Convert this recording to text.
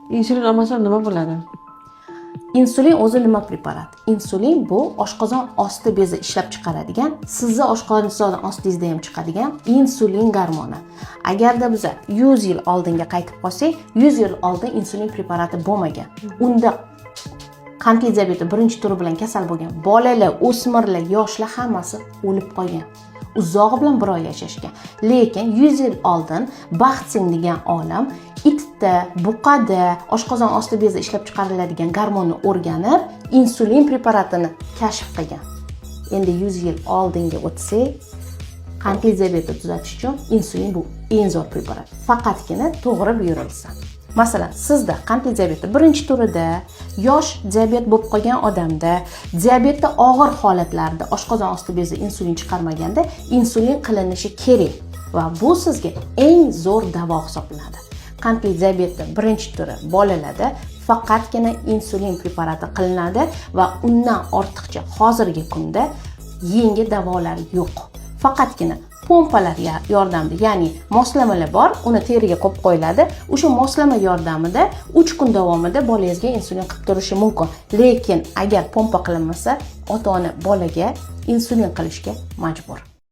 Insulin olmasa nima bo'ladi? Insulin o'zi nima preparat? Insulin bu oshqozon osti bezi ishlab chiqaradigan, sizni oshqozon ostingizda ham chiqadigan insulin gormoni. Agarda biz 100 yil oldinga qaytib qolsak, 100 yil oldin insulin preparati bo'lmagan. Unda qandli diabeti birinchi turi bilan kasal bo'lgan bolalar, o'smirlar, yoshlar hammasi o'lib qolgan. Uzog'i bilan 1 oy yashashgan. Lekin 100 yil oldin Baxtsin degan olim itda, buqada oshqozon osti bezi ishlab chiqariladigan gormonni o'rganib, insulin preparatini kashf qilgan. Endi 100 yil oldinga o'tsak, qandli diabetni tuzatish uchun insulin bu eng zo'r preparat. Faqatgina to'g'ri buyurilsa. Masalan, sizda qandli diabeti birinchi turida, yosh diabet bo'lib qolgan odamda, diabetda og'ir holatlarda oshqozon osti bezi insulin chiqarmaganda insulin qilinishi kerak va bu sizga eng zo'r davo hisoblanadi. Qandli diabetda birinchi turi bolalarda faqatgina insulin preparati qilinadi va undan ortiqcha hozirgi kunda yengil davolar yo'q. Faqatgina pompalar yordamida, ya'ni moslamalar bor, uni teriga qo'yib qo'yiladi. O'sha moslama yordamida 3 kun davomida bolangizga insulin qilib turishi mumkin. Lekin agar pompa qilinmasa, ota-ona bolaga insulin qilishga majbur.